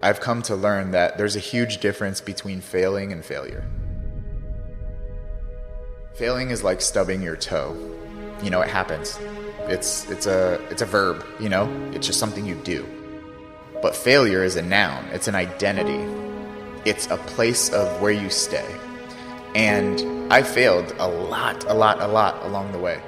I've come to learn that there's a huge difference between failing and failure. Failing is like stubbing your toe. You know, it happens. It's a verb, you know? It's just something you do. But failure is a noun. It's an identity. It's a place of where you stay. And I failed a lot along the way.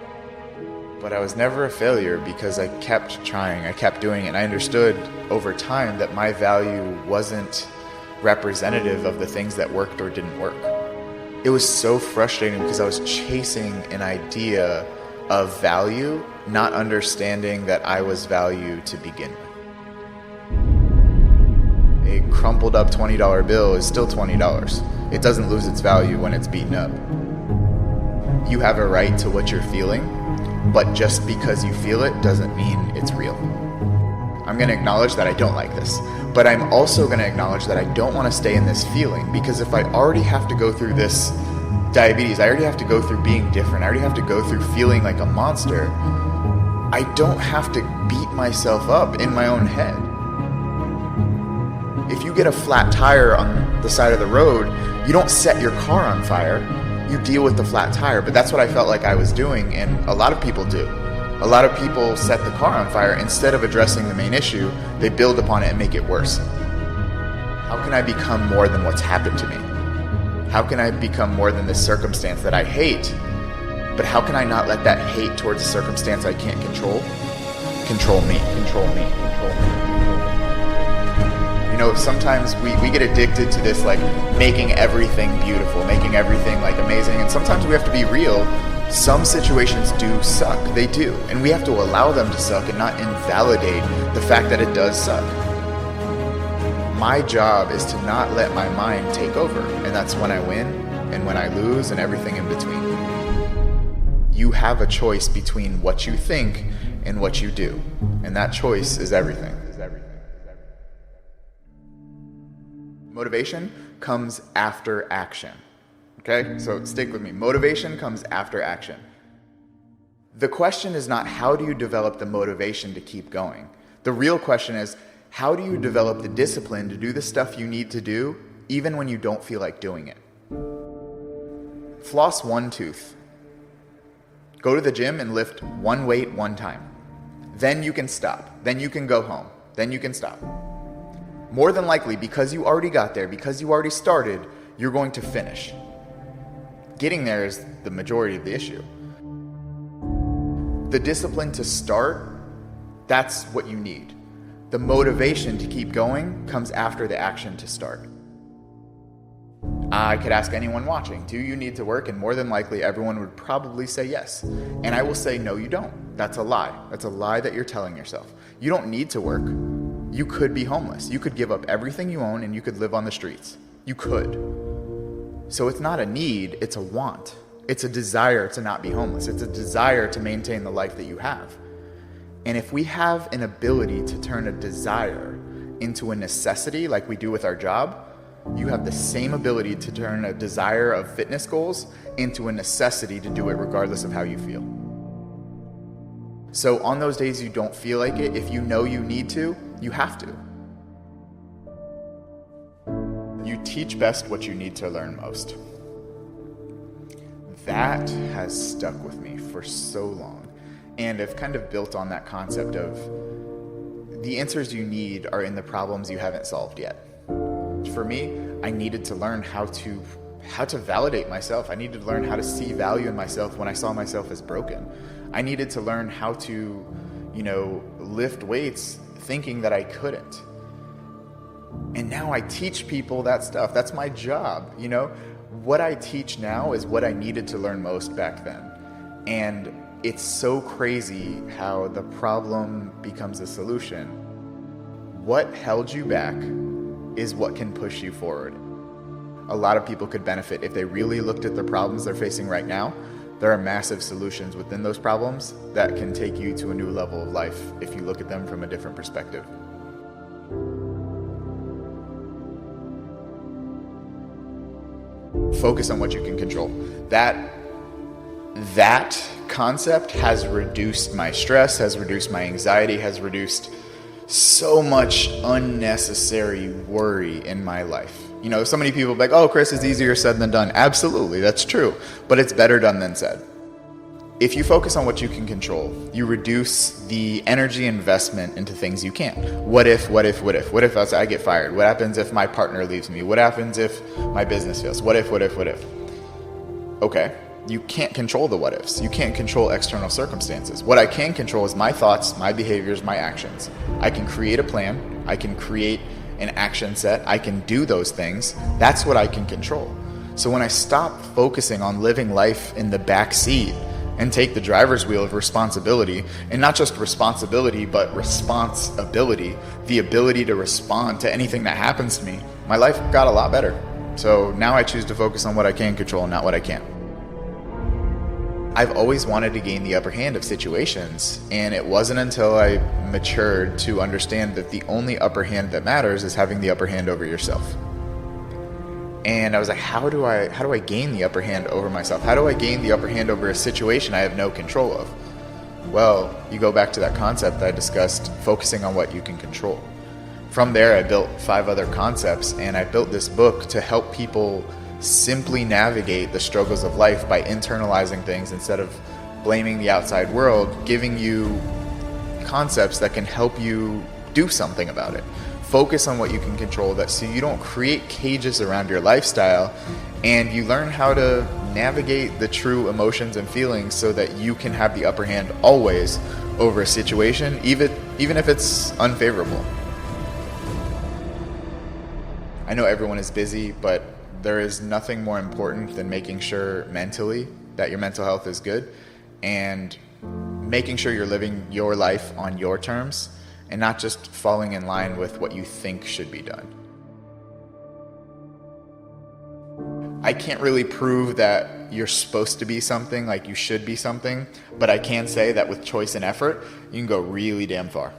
But I was never a failure because I kept trying, I kept doing it, and I understood over time that my value wasn't representative of the things that worked or didn't work. It was so frustrating because I was chasing an idea of value, not understanding that I was value to begin with. A crumpled up $20 bill is still $20. It doesn't lose its value when it's beaten up. You have a right to what you're feeling, but just because you feel it doesn't mean it's real. I'm going to acknowledge that I don't like this, but I'm also going to acknowledge that I don't want to stay in this feeling, because if I already have to go through this diabetes, I already have to go through being different, I already have to go through feeling like a monster, I don't have to beat myself up in my own head. If you get a flat tire on the side of the road, you don't set your car on fire, you deal with the flat tire. But that's what I felt like I was doing, and a lot of people do. A lot of people set the car on fire. Instead of addressing the main issue, they build upon it and make it worse. How can I become more than what's happened to me? How can I become more than this circumstance that I hate? But how can I not let that hate towards a circumstance I can't control me? You know, sometimes we get addicted to this, like, making everything beautiful, making everything, like, amazing. And sometimes we have to be real. Some situations do suck. They do. And we have to allow them to suck and not invalidate the fact that it does suck. My job is to not let my mind take over. And that's when I win and when I lose and everything in between. You have a choice between what you think and what you do. And that choice is everything. Motivation comes after action. Okay? So stick with me. Motivation comes after action. The question is not how do you develop the motivation to keep going? The real question is, how do you develop the discipline to do the stuff you need to do even when you don't feel like doing it? Floss one tooth. Go to the gym and lift one weight one time. Then you can stop. Then you can go home. Then you can stop. More than likely, because you already got there, because you already started, you're going to finish. Getting there is the majority of the issue. The discipline to start, that's what you need. The motivation to keep going comes after the action to start. I could ask anyone watching, do you need to work? And more than likely, everyone would probably say yes. And I will say, no, you don't. That's a lie. That's a lie that you're telling yourself. You don't need to work. You could be homeless. You could give up everything you own and you could live on the streets. You could. So it's not a need, it's a want. It's a desire to not be homeless. It's a desire to maintain the life that you have. And if we have an ability to turn a desire into a necessity like we do with our job, you have the same ability to turn a desire of fitness goals into a necessity to do it regardless of how you feel. So on those days you don't feel like it, if you know you need to, you have to. You teach best what you need to learn most. That has stuck with me for so long. And I've kind of built on that concept of the answers you need are in the problems you haven't solved yet. For me, I needed to learn how to validate myself. I needed to learn how to see value in myself when I saw myself as broken. I needed to learn how to, lift weights thinking that I couldn't. And now I teach people that stuff. That's my job, What I teach now is what I needed to learn most back then. And it's so crazy how the problem becomes a solution. What held you back is what can push you forward. A lot of people could benefit if they really looked at the problems they're facing right now. There are massive solutions within those problems that can take you to a new level of life if you look at them from a different perspective. Focus on what you can control. That concept has reduced my stress, has reduced my anxiety, has reduced so much unnecessary worry in my life. You know, so many people are like, oh, Chris, it's easier said than done. Absolutely, that's true. But it's better done than said. If you focus on what you can control, you reduce the energy investment into things you can't. What if? What if I get fired? What happens if my partner leaves me? What happens if my business fails? What if? Okay, you can't control the what ifs. You can't control external circumstances. What I can control is my thoughts, my behaviors, my actions. I can create a plan. I can create an action set. I can do those things. That's what I can control. So when I stop focusing on living life in the back seat and take the driver's wheel of responsibility, and not just responsibility, but responsibility, the ability to respond to anything that happens to me, my life got a lot better. So now I choose to focus on what I can control, not what I can't. I've always wanted to gain the upper hand of situations, and it wasn't until I matured to understand that the only upper hand that matters is having the upper hand over yourself. And I was like, how do I gain the upper hand over myself? How do I gain the upper hand over a situation I have no control of? Well, you go back to that concept that I discussed, focusing on what you can control. From there, I built 5 other concepts, and I built this book to help people simply navigate the struggles of life by internalizing things instead of blaming the outside world, giving you concepts that can help you do something about it. Focus on what you can control, that so you don't create cages around your lifestyle, and you learn how to navigate the true emotions and feelings so that you can have the upper hand always over a situation, even if it's unfavorable. I know everyone is busy, but there is nothing more important than making sure mentally that your mental health is good and making sure you're living your life on your terms and not just falling in line with what you think should be done. I can't really prove that you're supposed to be something, like you should be something, but I can say that with choice and effort, you can go really damn far.